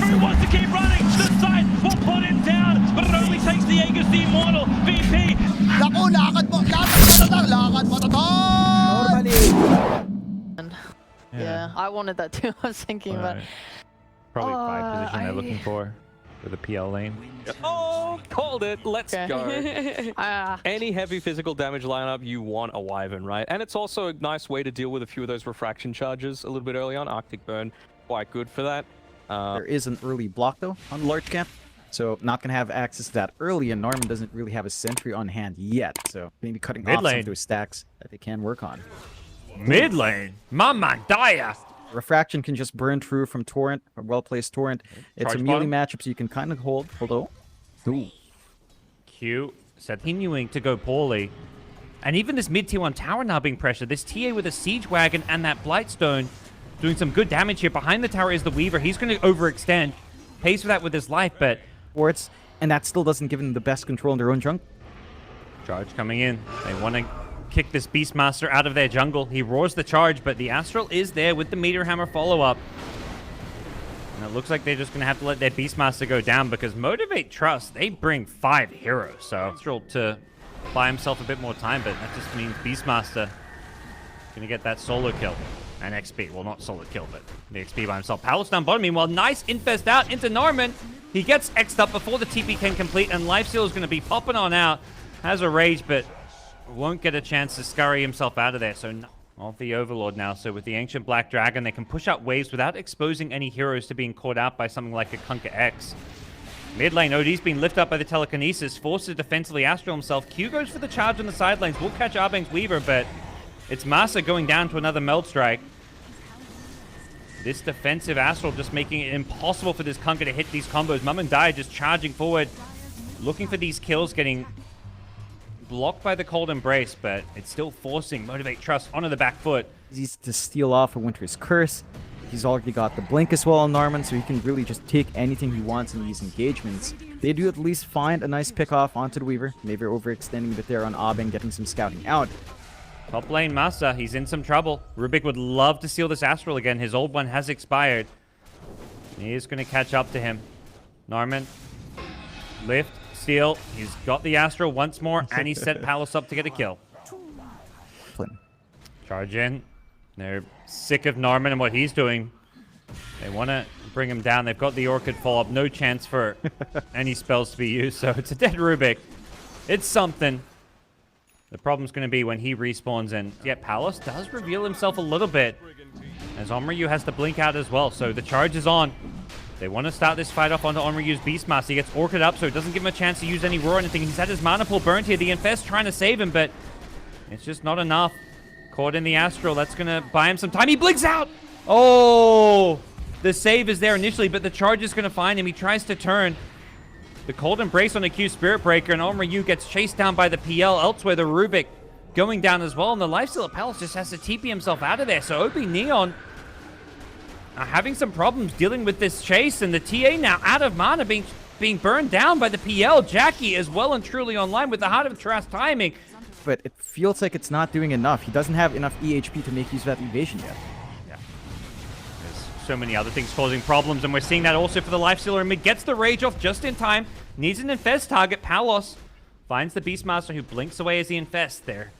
Who wants to keep running? The side will put him down, but it only takes the Aegis the Immortal. VP. Naku, lakad mo to, And yeah, I wanted that too. I was thinking about. Probably 5 position they're looking for the PL lane. Oh, called it. Let's Okay. go. Any heavy physical damage lineup, you want a Wyvern, right? And it's also a nice way to deal with a few of those refraction charges a little bit early on. Arctic Burn, quite good for that. There is an early block though on large camp, so not gonna have access to that early, and Norman doesn't really have a sentry on hand yet, so maybe cutting off some of those stacks that they can work on. Mid lane, Mama Dia. Refraction can just burn through from Torrent, a well-placed Torrent. It's Charge a melee bottom. matchup, so you can kind of hold, although... Ooh. Q continuing to go poorly. And even this mid tier 1 tower now being pressured. This TA with a Siege Wagon and that Blightstone doing some good damage here. Behind the tower is the Weaver. He's going to overextend. Pays for that with his life, but... Wards, and that still doesn't give them the best control in their own jungle. Charge coming in. They want to kick this Beastmaster out of their jungle. He roars the charge, but the Astral is there with the Meteor Hammer follow-up. And it looks like they're just going to have to let their Beastmaster go down because Motivate Trust, they bring 5 heroes. So Astral to buy himself a bit more time, but that just means Beastmaster going to get that solo kill. And XP. Well, not solo kill, but the XP by himself. Palace down bottom. Meanwhile, nice infest out into Norman. He gets X'd up before the TP can complete, and Lifesteal is going to be popping on out. Has a rage, but won't get a chance to scurry himself out of there. So of the Overlord now. So with the Ancient Black Dragon, they can push out waves without exposing any heroes to being caught out by something like a Kunkka X. Mid lane, OD's been lifted up by the Telekinesis, forced to defensively Astral himself. Q goes for the charge on the side lanes. Will catch Arbang's Weaver, but it's Masa going down to another Meld Strike. This defensive Astral just making it impossible for this Kunkka to hit these combos. Mum and Dai just charging forward, looking for these kills, getting blocked by the Cold Embrace, but it's still forcing Motivate Trust onto the back foot. Easy to steal off a Winter's Curse. He's already got the Blink as well on Norman, so he can really just take anything he wants in these engagements. They do at least find a nice pick-off onto the Weaver. Maybe overextending a bit there on Abeng, getting some scouting out. Top lane Masa, he's in some trouble. Rubik would love to steal this Astral again. His old one has expired. He is going to catch up to him. Norman, lift, steal. He's got the Astral once more, and he's set Palace up to get a kill. Charge in. They're sick of Norman and what he's doing. They want to bring him down. They've got the Orchid follow-up. No chance for any spells to be used, so it's a dead Rubik. It's something. The problem's going to be when he respawns, and yet Palace does reveal himself a little bit, as Onryu has to blink out as well, so the charge is on. They want to start this fight off onto Onryu's Beastmaster. He gets Orchid up, so it doesn't give him a chance to use any Roar or anything. He's had his mana pool burned here. The Infest trying to save him, but it's just not enough. Caught in the Astral. That's going to buy him some time. He blinks out! Oh! The save is there initially, but the charge is going to find him. He tries to turn. The Cold Embrace on a Q Spirit Breaker, and Onryu gets chased down by the PL. Elsewhere, the Rubik going down as well, and the Lifesteal of Palace just has to TP himself out of there. So OP Neon are having some problems dealing with this chase, and the TA now out of mana being burned down by the PL. Jackie is well and truly online with the Heart of Trust timing. But it feels like it's not doing enough. He doesn't have enough EHP to make use of that evasion yet. Yeah. There's so many other things causing problems, and we're seeing that also for the Lifestealer. Mid gets the rage off just in time. Needs an Infest target. Palos finds the Beastmaster, who blinks away as he infests there.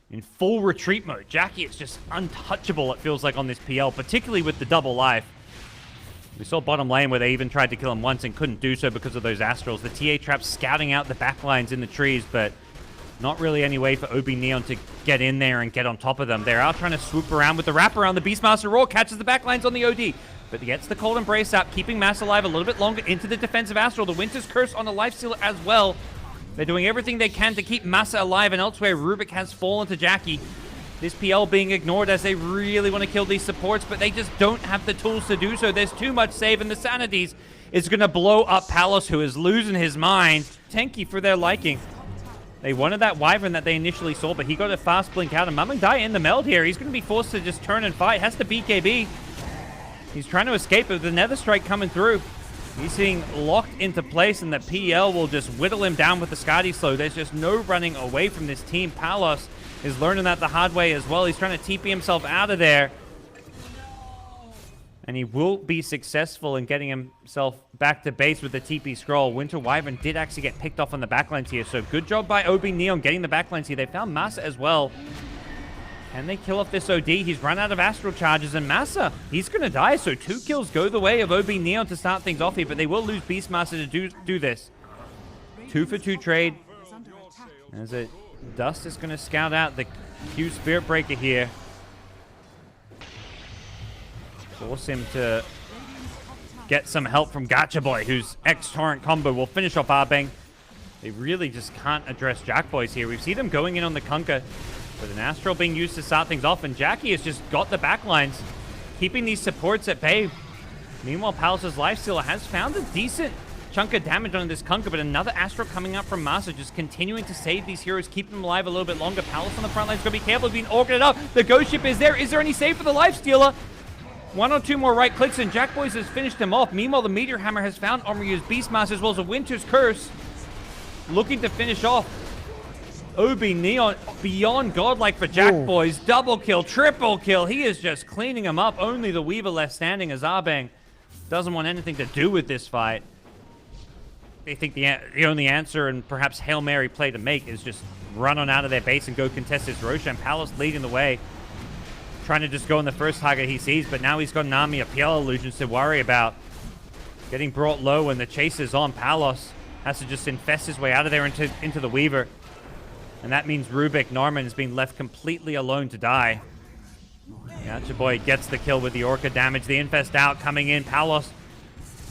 In full retreat mode. Jackie is just untouchable, it feels like, on this PL, particularly with the double life. We saw bottom lane where they even tried to kill him once and couldn't do so because of those Astrals. The TA traps scouting out the backlines in the trees, but not really any way for OB Neon to get in there and get on top of them. They're out trying to swoop around with the wraparound. The Beastmaster Roar catches the backlines on the OD, but gets the Cold Embrace out, keeping Mass alive a little bit longer into the defensive Astral. The Winter's Curse on the Lifestealer as well. They're doing everything they can to keep Masa alive, and elsewhere, Rubik has fallen to Jackie. This PL being ignored as they really want to kill these supports, but they just don't have the tools to do so. There's too much save, and the Sanities is going to blow up Palace, who is losing his mind. Tanky for their liking. They wanted that Wyvern that they initially saw, but he got a fast blink out, and Mum Dai in the meld here. He's going to be forced to just turn and fight. Has to BKB. He's trying to escape, but the Nether Strike coming through. He's being locked into place, and the PL will just whittle him down with the Skadi Slow. There's just no running away from this team. Palos is learning that the hard way as well. He's trying to TP himself out of there. And he will be successful in getting himself back to base with the TP scroll. Winter Wyvern did actually get picked off on the backlines here, so good job by OB Neon getting the backlines here. They found Massa as well. Can they kill off this OD? He's run out of Astral Charges, and Massa, he's going to die, so 2 kills go the way of OB Neon to start things off here, but they will lose Beastmaster to do this. 2 for 2 trade. As it Dust is going to scout out the Q Spirit Breaker here. Force him to get some help from Gacha Boy, whose X-Torrent combo will finish off Arbeng. They really just can't address Jack Boys here. We've seen them going in on the Kunkka, with an Astral being used to start things off, and Jackie has just got the backlines, keeping these supports at bay. Meanwhile, Palace's Lifestealer has found a decent chunk of damage on this Kunkka, but another Astral coming up from Masa, just continuing to save these heroes, keep them alive a little bit longer. Palace on the front line's got to be careful of being organed up. The Ghost Ship is there. Is there any save for the Lifestealer? 1 or 2 more right clicks, and Jack Boys has finished him off. Meanwhile, the Meteor Hammer has found Omriu's Beastmaster, as well as a Winter's Curse, looking to finish off OB Neon. Beyond godlike for Jack Boys. Double kill, triple kill. He is just cleaning him up. Only the Weaver left standing, as Arbeng doesn't want anything to do with this fight. They think the only answer and perhaps Hail Mary play to make is just run on out of their base and go contest this Roshan. Palace leading the way, trying to just go on the first target he sees, but now he's got an army of PL illusions to worry about. Getting brought low, and the chase is on. Palos has to just infest his way out of there into the Weaver. And that means Rubik Norman has been left completely alone to die. Gacha Boy gets the kill with the Orca damage. The infest out, coming in. Palos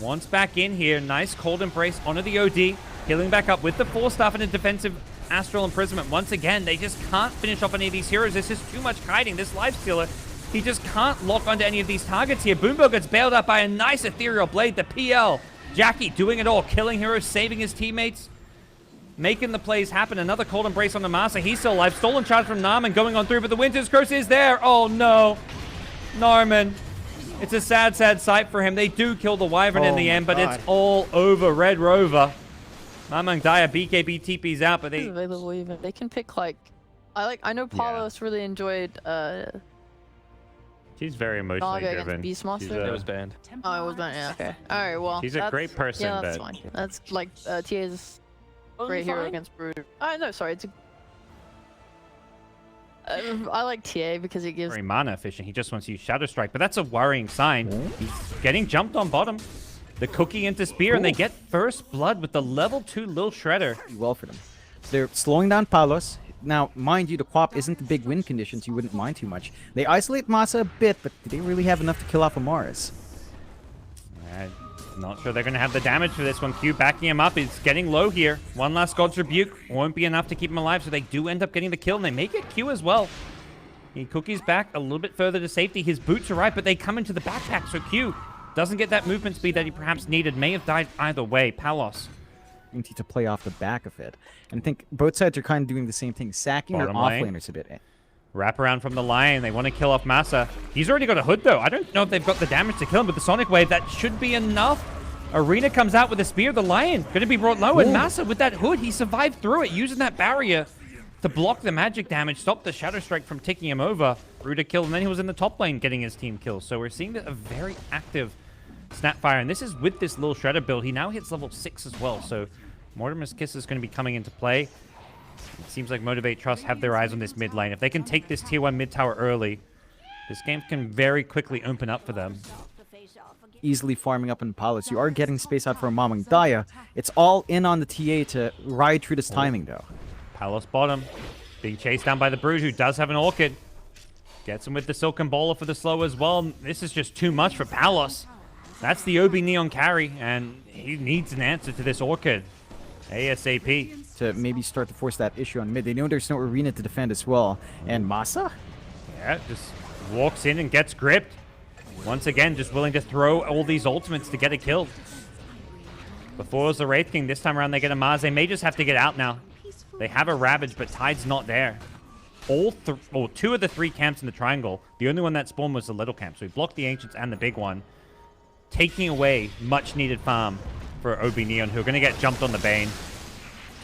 wants back in here. Nice cold embrace onto the OD. Healing back up with the 4-staff and a defensive Astral Imprisonment. Once again, they just can't finish off any of these heroes. There's just too much kiting. This Lifestealer, he just can't lock onto any of these targets here. Boombo gets bailed out by a nice Ethereal Blade. The PL, Jackie doing it all. Killing heroes, saving his teammates, making the plays happen. Another cold embrace on the Masa. He's still alive. Stolen charge from Narman going on through, but the Winter's Curse is there. Oh no. Narman. It's a sad, sad sight for him. They do kill the Wyvern in the end, but it's all over Red Rover. Mamang Daya, BKB TP's out, but they can pick like I know Palos really enjoyed she's very emotionally driven. Beastmaster. It was banned. Oh, it was banned. Yeah, okay. Alright, well. She's a great person, yeah, that's but fine. That's like TA's great hero against Brood. No, sorry, it's I like TA because it gives very mana efficient. He just wants to use Shadow Strike, but that's a worrying sign. He's getting jumped on bottom. The cookie into Spear, and they get first blood with the level 2 Lil Shredder. Well for them. They're slowing down Palos. Now, mind you, the Quap isn't the big win conditions. You wouldn't mind too much. They isolate Masa a bit, but do they really have enough to kill off Amaris? Not sure they're going to have the damage for this one. Q backing him up. It's getting low here. One last God's Rebuke won't be enough to keep him alive, so they do end up getting the kill, and they make it Q as well. He cookies back a little bit further to safety. His boots are right, but they come into the backpack, so Q doesn't get that movement speed that he perhaps needed. May have died either way. Palos need to play off the back of it. And I think both sides are kind of doing the same thing, sacking their offlaners a bit. Wrap around from the Lion. They want to kill off Masa. He's already got a hood, though. I don't know if they've got the damage to kill him, but the Sonic Wave, that should be enough. Arena comes out with a spear. The Lion going to be brought low, and Masa with that hood, he survived through it, using that barrier to block the magic damage, stop the Shadow Strike from ticking him over. Ruda kill, and then he was in the top lane getting his team kills. So we're seeing a very active Snapfire, and this is with this little Shredder build. He now hits level 6 as well, so Mortimer's Kiss is going to be coming into play. It seems like Motivate Trust have their eyes on this mid lane. If they can take this tier 1 mid tower early, this game can very quickly open up for them. Easily farming up in Palos. You are getting space out for Mamang Daya. It's all in on the TA to ride through this timing, though. Palos bottom, being chased down by the Brood, who does have an Orchid. Gets him with the Silken Bowler for the slow as well. This is just too much for Palos. That's the OB Neon carry, and he needs an answer to this Orchid ASAP. To maybe start to force that issue on mid. They know there's no arena to defend as well. And Masa? Yeah, just walks in and gets gripped. Once again, just willing to throw all these ultimates to get a kill. Before was the Wraith King. This time around, they get a Mars. They may just have to get out now. They have a Ravage, but Tide's not there. Two of the 3 camps in the triangle. The only one that spawned was the little camp. So we blocked the Ancients and the big one, taking away much-needed farm for OB Neon, who are going to get jumped on the Bane.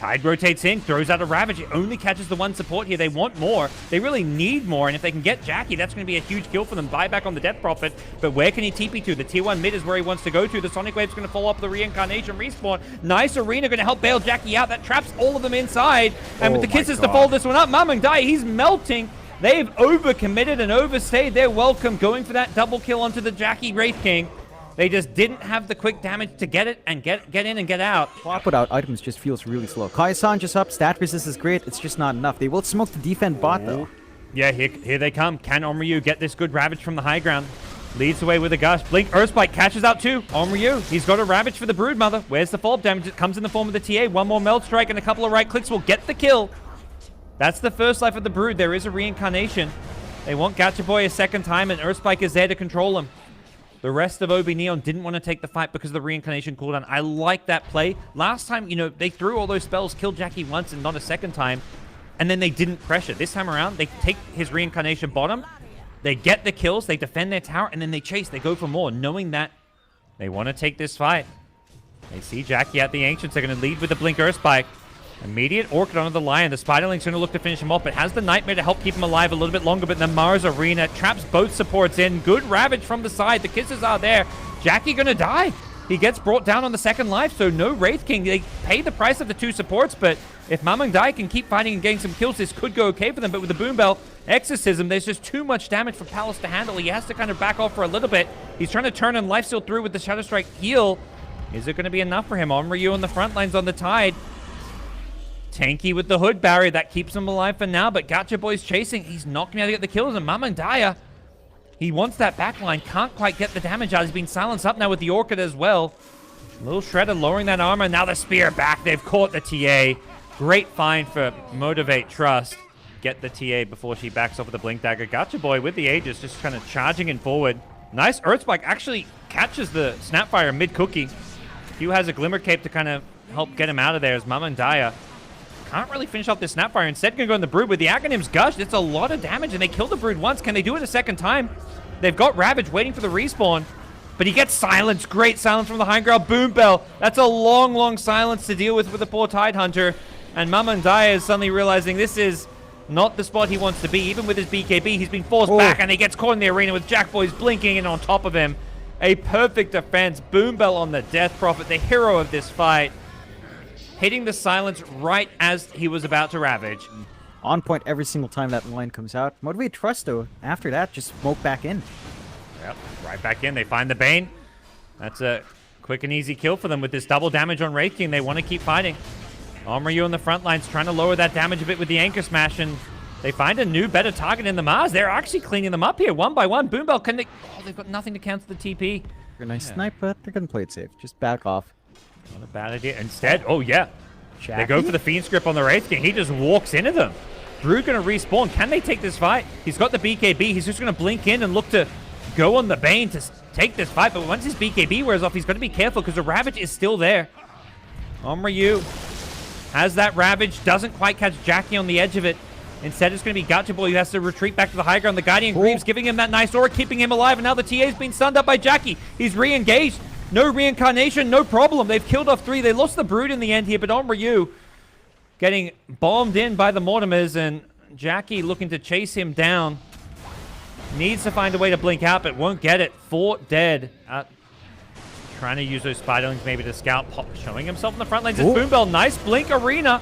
Tide rotates in, throws out a Ravage. It only catches the one support here. They want more. They really need more, and if they can get Jackie, that's going to be a huge kill for them. Buyback on the Death Prophet, but where can he TP to? The tier 1 mid is where he wants to go to. The Sonic Wave's going to follow up the Reincarnation respawn. Nice Arena going to help bail Jackie out. That traps all of them inside, and with the kisses to fold this one up, Mamangdai, he's melting. They've overcommitted and overstayed their welcome, going for that double kill onto the Jackie Wraith King. They just didn't have the quick damage to get it and get in and get out. Swap without items just feels really slow. Kai-san just up. Stat resist is great. It's just not enough. They will smoke the defend bot, though. Yeah, here they come. Can Onryu get this good Ravage from the high ground? Leads the way with a gush. Blink, Earthspike catches out too. Onryu, he's got a Ravage for the Broodmother. Where's the fall damage? It comes in the form of the TA. One more Meld Strike and a couple of right clicks will get the kill. That's the first life of the Brood. There is a Reincarnation. They want Gacha Boy a second time, and Earthspike is there to control him. The rest of OB Neon didn't want to take the fight because of the Reincarnation cooldown. I like that play. Last time, you know, they threw all those spells, killed Jackie once and not a second time, and then they didn't pressure. This time around, they take his Reincarnation bottom, they get the kills, they defend their tower, and then they chase. They go for more, knowing that they want to take this fight. They see Jackie at the Ancients. They're going to lead with the Blink Earthspike. Immediate Orchid onto the Lion. The Spiderling's going to look to finish him off, but has the Nightmare to help keep him alive a little bit longer. But the Mars Arena traps both supports in. Good Ravage from the side. The kisses are there. Jackie going to die. He gets brought down on the second life, so no Wraith King. They pay the price of the two supports, but if Mamangdai can keep fighting and getting some kills, this could go okay for them. But with the Boom Bell Exorcism, there's just too much damage for Palace to handle. He has to kind of back off for a little bit. He's trying to turn and lifesteal through with the Shadow Strike heal. Is it going to be enough for him? Onryu on the front lines on the Tide. Tanky with the Hood Barrier. That keeps him alive for now, but Gacha Boy's chasing. He's not going to be able to get the kills, and Mamangdai, he wants that backline. Can't quite get the damage out. He's been silenced up now with the Orchid as well. Little Shredder lowering that armor. Now the Spear back. They've caught the TA. Great find for Motivate Trust. Get the TA before she backs off with the Blink Dagger. Gacha Boy with the Aegis just kind of charging in forward. Nice Earthspike actually catches the Snapfire mid-cookie. Hugh has a Glimmer Cape to kind of help get him out of there as Mamangdai can't really finish off this Snapfire. Instead, going to go in the Brood with the Aghanim's Gush. It's a lot of damage, and they killed the Brood once. Can they do it a second time? They've got Ravage waiting for the respawn, but he gets silenced. Great silence from the high ground. Boom Bell. That's a long, long silence to deal with the poor Tide Hunter. And Mamangdai is suddenly realizing this is not the spot he wants to be. Even with his BKB, he's been forced back, and he gets caught in the arena with Jack Boys blinking in on top of him. A perfect defense. Boom Bell on the Death Prophet, the hero of this fight, hitting the silence right as he was about to Ravage. On point every single time that line comes out. Motivate Trust, though, after that, just smoke back in. Yep, right back in. They find the Bane. That's a quick and easy kill for them with this double damage on Wraith King. They want to keep fighting. Onryu on the front lines trying to lower that damage a bit with the Anchor Smash, and they find a new, better target in the Mars. They're actually cleaning them up here one by one. Boom Bell, can they... Oh, they've got nothing to cancel the TP. A nice snipe, but they're going to play it safe. Just back off. Not a bad idea. Instead, oh yeah, Jackie? They go for the Fiend Script on the Wraith King. He just walks into them. Brood going to respawn. Can they take this fight? He's got the BKB. He's just going to blink in and look to go on the Bane to take this fight. But once his BKB wears off, he's got to be careful because the Ravage is still there. Onryu has that Ravage. Doesn't quite catch Jackie on the edge of it. Instead, it's going to be Gacha Boy who has to retreat back to the high ground. The Guardian Greaves giving him that nice aura, keeping him alive. And now the TA's been stunned up by Jackie. He's re-engaged. No Reincarnation, no problem. They've killed off 3. They lost the Brood in the end here, but Onryu getting bombed in by the Mortimers, and Jackie looking to chase him down. Needs to find a way to blink out, but won't get it. 4 dead. Trying to use those Spiderlings maybe to scout. Pop showing himself in the front lines. It's Boom Bell. Nice blink arena.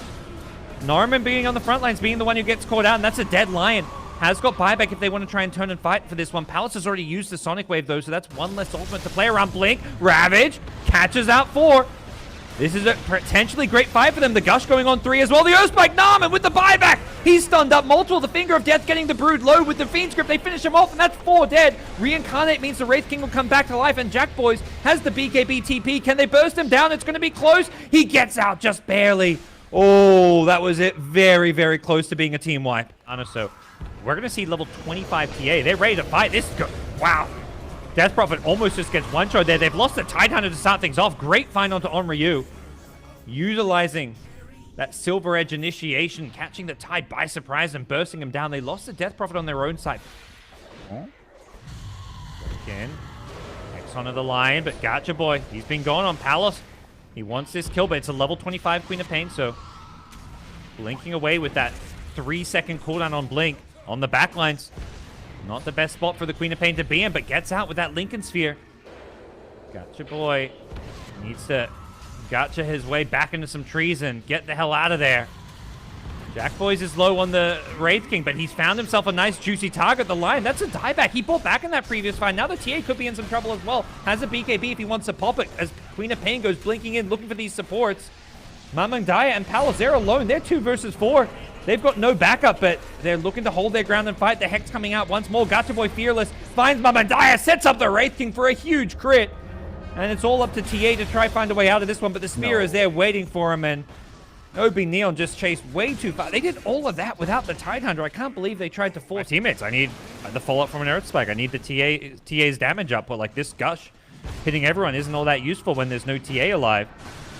Norman being on the front lines, being the one who gets caught out, and that's a dead Lion. Has got buyback if they want to try and turn and fight for this one. Palace has already used the Sonic Wave, though, so that's one less ultimate to play around. Blink, Ravage, catches out 4. This is a potentially great fight for them. The Gush going on 3 as well. The Earthspike, Narman with the buyback. He's stunned up. Multiple, the Finger of Death getting the Brood low with the Fiend Script. They finish him off, and that's 4 dead. Reincarnate means the Wraith King will come back to life, and Jack Boys has the BKB TP. Can they burst him down? It's going to be close. He gets out just barely. Oh, that was it. Very, very close to being a team wipe. So we're going to see level 25 TA. They're ready to fight. Wow. Death Prophet almost just gets one-shot there. They've lost the Tide Hunter to start things off. Great find onto Onryu. Utilizing that Silver Edge initiation, catching the Tide by surprise and bursting him down. They lost the Death Prophet on their own side. Again. X onto the Lion, but Gacha Boy, he's been going on Palace. He wants this kill, but it's a level 25 Queen of Pain, so blinking away with that 3-second cooldown on Blink on the backlines. Not the best spot for the Queen of Pain to be in, but gets out with that Lincoln Sphere. Gotcha boy needs to gotcha his way back into some trees and get the hell out of there. Jack Boys is low on the Wraith King, but he's found himself a nice juicy target. The line, that's a dieback. He pulled back in that previous fight. Now the TA could be in some trouble as well. Has a BKB if he wants to pop it as Queen of Pain goes blinking in, looking for these supports. Mamangdaya and Palos, they're alone. They're 2 versus 4. They've got no backup, but they're looking to hold their ground and fight. The Hex coming out once more. Gotcha Boy Fearless finds Mamangdaya, sets up the Wraith King for a huge crit. And it's all up to TA to try find a way out of this one, but the Spear is there waiting for him, and Obi Neon just chased way too far. They did all of that without the Tidehunter. I can't believe they tried to force teammates. I need the follow-up from an Earth Spike. I need the TA's damage up, but like this Gush hitting everyone isn't all that useful when there's no TA alive.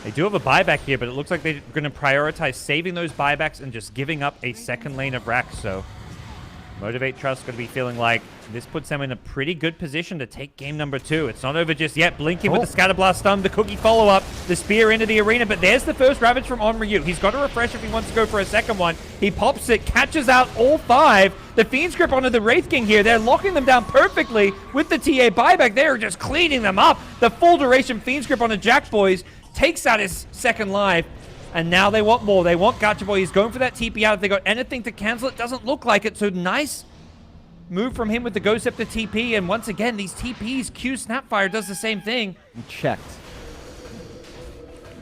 They do have a buyback here, but it looks like they're going to prioritize saving those buybacks and just giving up a second lane of racks. So Motivate Trust going to be feeling like this puts them in a pretty good position to take game number 2. It's not over just yet. Blinking with the Scatterblast stun, the Cookie follow-up, the Spear into the arena, but there's the first Ravage from Onryu. He's got to refresh if he wants to go for a second one. He pops it, catches out all 5. The Fiend's Grip onto the Wraith King here. They're locking them down perfectly with the TA buyback. They're just cleaning them up. The full duration Fiend's Grip onto Jack Boys takes out his second life. And now they want more. They want Gotcha Boy. He's going for that TP out. If they got anything to cancel it, doesn't look like it. So nice move from him with the Ghost Scepter TP. And once again, these TPs, Q Snapfire does the same thing. Checked.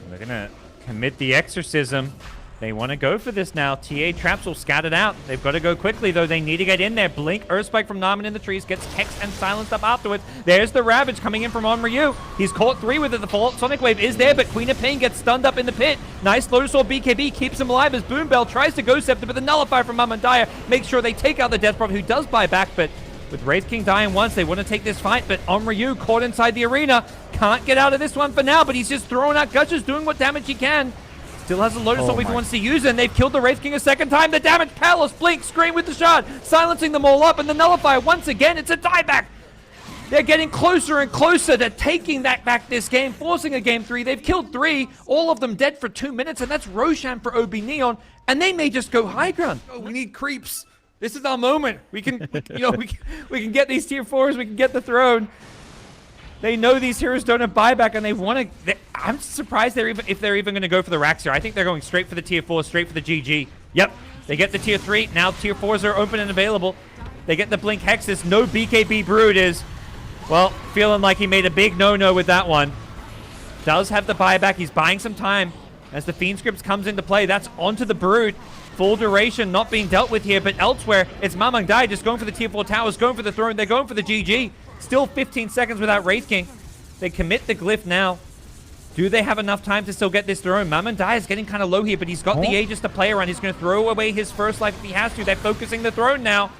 They're going to commit the Exorcism. They want to go for this now. TA traps will scatter it out. They've got to go quickly, though. They need to get in there. Blink, Earthspike from Narman in the trees. Gets hexed and silenced up afterwards. There's the Ravage coming in from Onryu. He's caught 3 with it. The Fallout Sonic Wave is there, but Queen of Pain gets stunned up in the pit. Nice Lotus Orb BKB keeps him alive as Boom Bell tries to Ghost Scepter, but the Nullifier from Mamandaya makes sure they take out the Death Prophet, who does buy back, but with Wraith King dying once, they want to take this fight, but Onryu caught inside the arena. Can't get out of this one for now, but he's just throwing out Gushes, doing what damage he can. Still has a Lotus Orb if he wants to use it, and they've killed the Wraith King a second time. The damage, Palos, Blink, Scream with the shard, silencing them all up, and the Nullifier, once again, it's a dieback. They're getting closer and closer to taking that back this game, forcing a game 3. They've killed 3, all of them dead for 2 minutes, and that's Roshan for OB Neon, and they may just go high ground. Oh, we need creeps. This is our moment. We can, we can get these tier 4s, we can get the throne. They know these heroes don't have buyback, and they want to. I'm surprised if they're even going to go for the racks here. I think they're going straight for the tier 4, straight for the GG. Yep, they get the tier 3. Now tier 4s are open and available. They get the Blink Hexus. No BKB Brood is, well, feeling like he made a big no-no with that one. Does have the buyback. He's buying some time as the Fiend Scripts comes into play. That's onto the Brood. Full duration not being dealt with here, but elsewhere, it's Mamangdai just going for the tier 4 towers, going for the throne. They're going for the GG. Still 15 seconds without Wraith King. They commit the glyph now. Do they have enough time to still get this throne? Mamandai is getting kind of low here, but he's got the Aegis to play around. He's going to throw away his first life if he has to. They're focusing the throne now.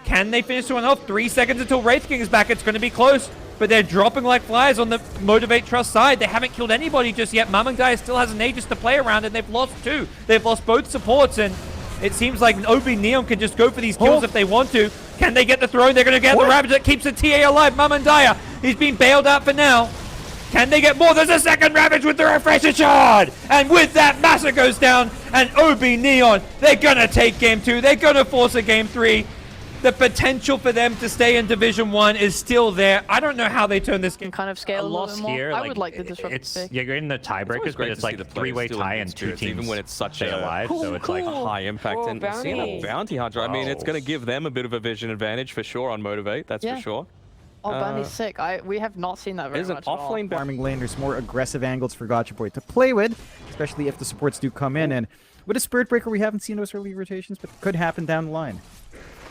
Can they finish one off? 3 seconds until Wraith King is back. It's going to be close, but they're dropping like flies on the Motivate Trust side. They haven't killed anybody just yet. Mamangdai still has an Aegis to play around, and they've lost 2. They've lost both supports, and it seems like OB Neon can just go for these kills if they want to. Can they get the throne? They're going to get the Ravage that keeps the TA alive. Mamandaya, he's been bailed out for now. Can they get more? There's a second Ravage with the Refresher Shard. And with that, Massa goes down. And OB Neon, they're going to take game 2. They're going to force a game 3. The potential for them to stay in Division 1 is still there. I don't know how they turn this game. Kind of scale a little bit more. Here, I would like the disruptive pick. Yeah, you're in the tiebreakers, but it's like a 3-way tie and 2 teams even when it's such a alive, so it's like high impact. And seeing a bounty hunter, I mean, it's going to give them a bit of a vision advantage for sure on Motivate. That's for sure. Oh, Bounty's sick. We have not seen that very much. There's an offlane farming lane. There's more aggressive angles for Gotcha Boy to play with, especially if the supports do come in. And with a Spirit Breaker, we haven't seen those early rotations, but could happen down the line.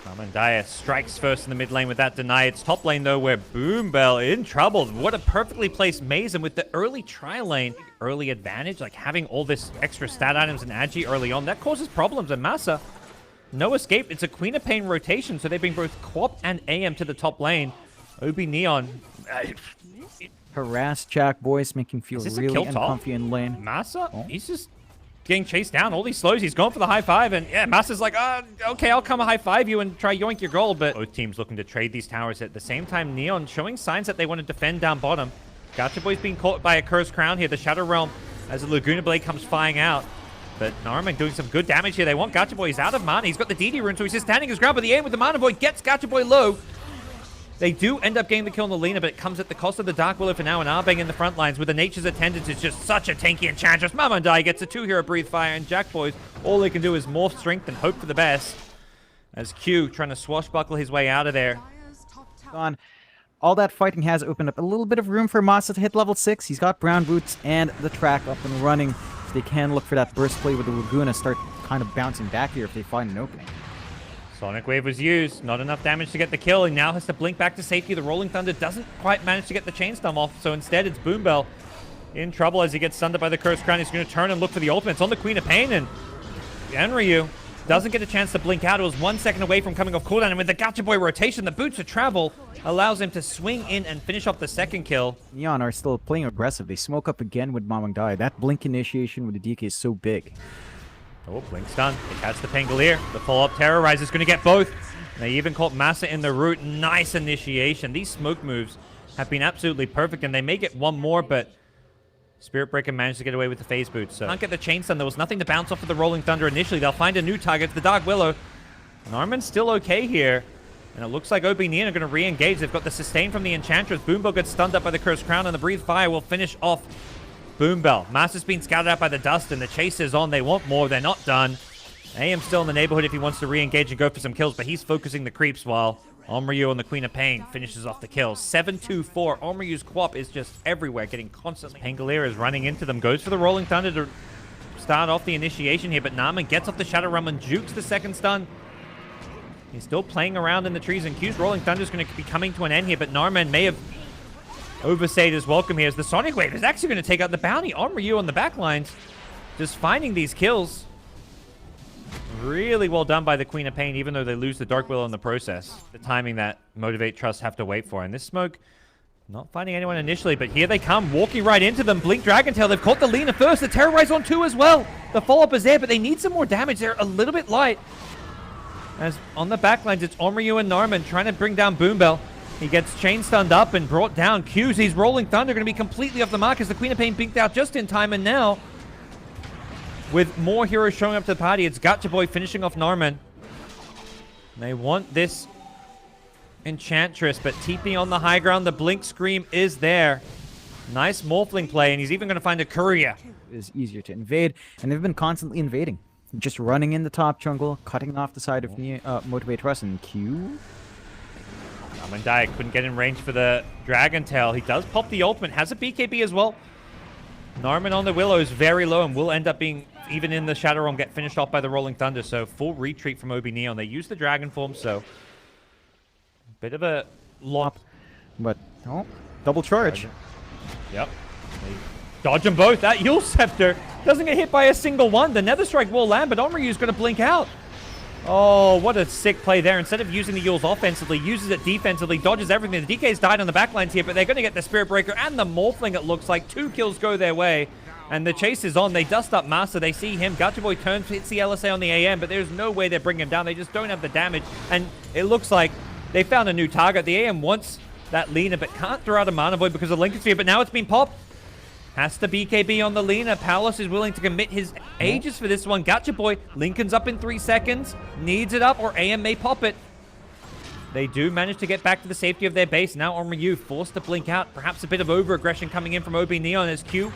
Mamandaya strikes first in the mid lane with that deny. It's top lane, though, where Boom Bell in trouble. What a perfectly placed maze, and with the early tri lane, early advantage, like having all this extra stat items and agi early on, that causes problems. And Massa, no escape. It's a Queen of Pain rotation, so they bring both Quap and AM to the top lane. OB Neon. Harass Jack Boys, making feel really uncomfy in lane. Massa? He's just getting chased down. All these slows, he's going for the high five, and yeah, Massa's like, okay, I'll come high five you and try yoink your gold, but both teams looking to trade these towers. At the same time, Neon showing signs that they want to defend down bottom. Gotcha Boy's being caught by a Cursed Crown here, the Shadow Realm, as the Laguna Blade comes flying out. But Narman doing some good damage here. They want Gacha Boy. He's out of mana. He's got the DD rune, so he's just standing his ground. But the aim with the Mana Void gets Gacha Boy low. They do end up getting the kill on the Lina, but it comes at the cost of the Dark Willow for now, and Arbang in the front lines with the Nature's Attendant is just such a tanky Enchantress. Mamandai gets a 2-hero Breathe Fire, and Jack Boys, all they can do is morph strength and hope for the best. As Q trying to swashbuckle his way out of there. On. All that fighting has opened up a little bit of room for Masa to hit level 6. He's got Brown Boots and the track up and running. So they can look for that burst play with the Laguna, start kind of bouncing back here if they find an opening. Sonic Wave was used. Not enough damage to get the kill. He now has to blink back to safety. The Rolling Thunder doesn't quite manage to get the Chain Storm off, so instead it's Boombell in trouble as he gets stunned by the Cursed Crown. He's going to turn and look for the ultimate. It's on the Queen of Pain, and Enryu doesn't get a chance to blink out. It was 1 second away from coming off cooldown, and with the Gacha Boy rotation, the Boots of Travel allows him to swing in and finish off the second kill. Neon are still playing aggressive. They smoke up again with Mamang. That blink initiation with the DK is so big. Oh, blink stun. They catch the Pangolier. The follow-up Terrorize is going to get both. They even caught Masa in the root. Nice initiation. These smoke moves have been absolutely perfect, and they may get one more, but Spirit Breaker managed to get away with the phase boot, so can't get the Chain Stun. There was nothing to bounce off of the Rolling Thunder initially. They'll find a new target, the Dark Willow. Narman's still okay here, and it looks like OB Neon are going to re-engage. They've got the sustain from the Enchantress. Boombell gets stunned up by the Cursed Crown, and the Breathe Fire will finish off Boombell. Master's been scouted out by the dust, and the chase is on. They want more. They're not done. AM's still in the neighborhood if he wants to re-engage and go for some kills, but he's focusing the creeps while Omryu and the Queen of Pain finishes off the kills. 7-2-4. Omryu's Quap is just everywhere, getting constantly. Pangolier is running into them. Goes for the Rolling Thunder to start off the initiation here, but Narman gets off the Shadow Realm and jukes the second stun. He's still playing around in the trees, and Q's Rolling Thunder is going to be coming to an end here, but Narman may have overstayed his welcome here as the Sonic Wave is actually going to take out the bounty. Omryu on the backlines, just finding these kills. Really well done by the Queen of Pain, even though they lose the Dark Willow in the process. The timing that Motivate Trust have to wait for. And this smoke, not finding anyone initially, but here they come, walking right into them. Blink Dragon Tail, they've caught the Lina first. The Terrorize on 2 as well. The follow-up is there, but they need some more damage. They're a little bit light. As on the backlines, it's Omryu and Narman trying to bring down Boombell. He gets chain stunned up and brought down. Q's, he's Rolling Thunder, going to be completely off the mark as the Queen of Pain binked out just in time, and now with more heroes showing up to the party, it's Gacha Boy finishing off Narman. They want this Enchantress, but TP on the high ground. The Blink Scream is there. Nice Morphling play, and he's even going to find a courier. It's easier to invade, and they've been constantly invading. Just running in the top jungle, cutting off the side of Motivate Trust, and Q. Amandai couldn't get in range for the Dragon Tail. He does pop the ultimate, has a BKB as well. Narman on the Willow is very low and will end up being, even in the Shadow Realm, get finished off by the Rolling Thunder. So full retreat from OB Neon. They use the Dragon form, so bit of a lop. But, oh, double charge. Yep. They dodge them both. That Yule Scepter doesn't get hit by a single one. The Nether Strike will land, but Omryu's going to blink out. Oh, what a sick play there. Instead of using the Yules offensively, uses it defensively, dodges everything. The DK's died on the backlines here, but they're going to get the Spirit Breaker and the Morphling, it looks like. 2 kills go their way, and the chase is on. They dust up Master. They see him. Gacha Boy turns, hits the LSA on the AM, but there's no way they're bringing him down. They just don't have the damage, and it looks like they found a new target. The AM wants that Lina, but can't throw out a Mana Void because of Lincoln Sphere, but now it's been popped. Has to BKB on the Lina. Palos is willing to commit his ages for this one. Gacha Boy, Lincoln's up in 3 seconds. Needs it up, or AM may pop it. They do manage to get back to the safety of their base. Now Omryu forced to blink out. Perhaps a bit of over-aggression coming in from OB Neon as Q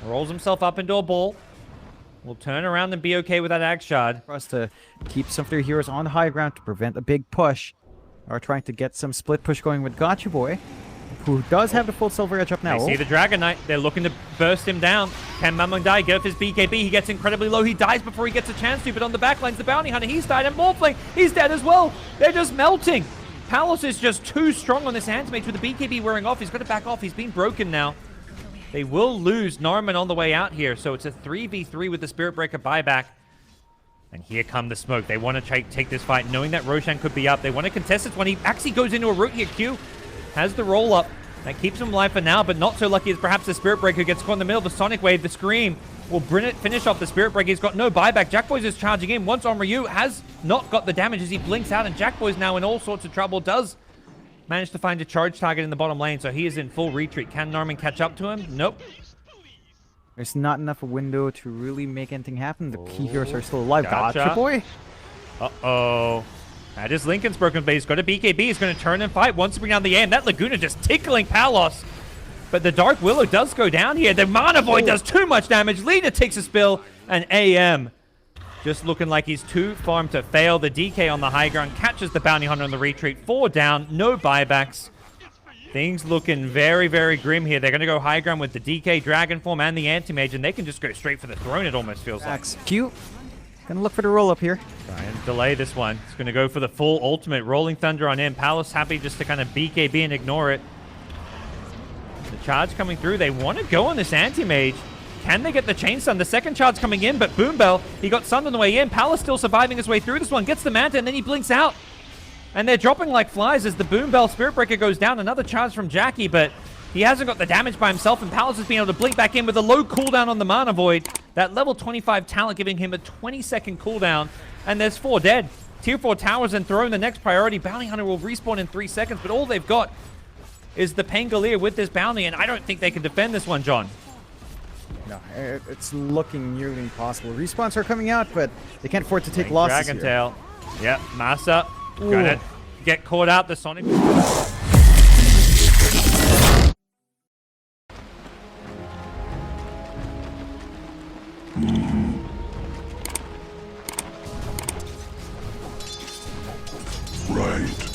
rolls himself up into a ball. Will turn around and be okay with that Ag Shard. For us to keep some of their heroes on the high ground to prevent a big push. Are trying to get some split push going with Gacha Boy, who does have the full silver edge up now. They see the Dragon Knight. They're looking to burst him down. Can Mamandai get off his BKB? He gets incredibly low. He dies before he gets a chance to, but on the backlines, the Bounty Hunter, he's died, and Morphling, he's dead as well. They're just melting. Palos is just too strong on this Handmage with the BKB wearing off. He's got to back off. He's been broken now. They will lose Narman on the way out here, so it's a 3v3 with the Spirit Breaker buyback. And here come the smoke. They want to take this fight, knowing that Roshan could be up. They want to contest this one. He actually goes into a root here. Q has the roll up. That keeps him alive for now, but not so lucky as perhaps the Spirit Breaker gets caught in the middle of the Sonic Wave. The Scream will finish off the Spirit Breaker. He's got no buyback. Jackboy's is charging in. Once Omryu has not got the damage as he blinks out, and Jackboy's now in all sorts of trouble. Does manage to find a charge target in the bottom lane, so he is in full retreat. Can Narman catch up to him? Nope. There's not enough window to really make anything happen. The key heroes are still alive. Gotcha. Gotcha, boy. Uh-oh. That is Lincoln's broken base. Got a BKB. He's going to turn and fight. Wants to bring down the aim. That Laguna just tickling Palos. But the Dark Willow does go down here. The Mana Void does too much damage. Leader takes a spill. And AM just looking like he's too farm to fail. The DK on the high ground catches the Bounty Hunter on the retreat. 4 down. No buybacks. Things looking very, very grim here. They're going to go high ground with the DK, Dragon Form, and the Anti-Mage, and they can just go straight for the throne, it almost feels like. Execute. Gonna look for the roll up here. Try and delay this one. It's going to go for the full ultimate. Rolling Thunder on in. Palace happy just to kind of BKB and ignore it. The charge coming through. They want to go on this Anti-Mage. Can they get the chain stun? The second charge coming in, but Boom Bell, he got stunned on the way in. Palace still surviving his way through this one. Gets the Manta, and then he blinks out. And they're dropping like flies as the Boom Bell Spirit Breaker goes down. Another charge from Jackie, but he hasn't got the damage by himself, and Palace has been able to blink back in with a low cooldown on the Mana Void. That level 25 talent giving him a 20-second cooldown, and there's 4 dead. Tier 4 towers and throwing the next priority. Bounty Hunter will respawn in 3 seconds, but all they've got is the Pangolier with this bounty, and I don't think they can defend this one, John. No, it's looking nearly impossible. Respawns are coming out, but they can't afford to take losses Dragon here. Tail. Yep, Massa. Gonna get caught out. The Sonic. Right.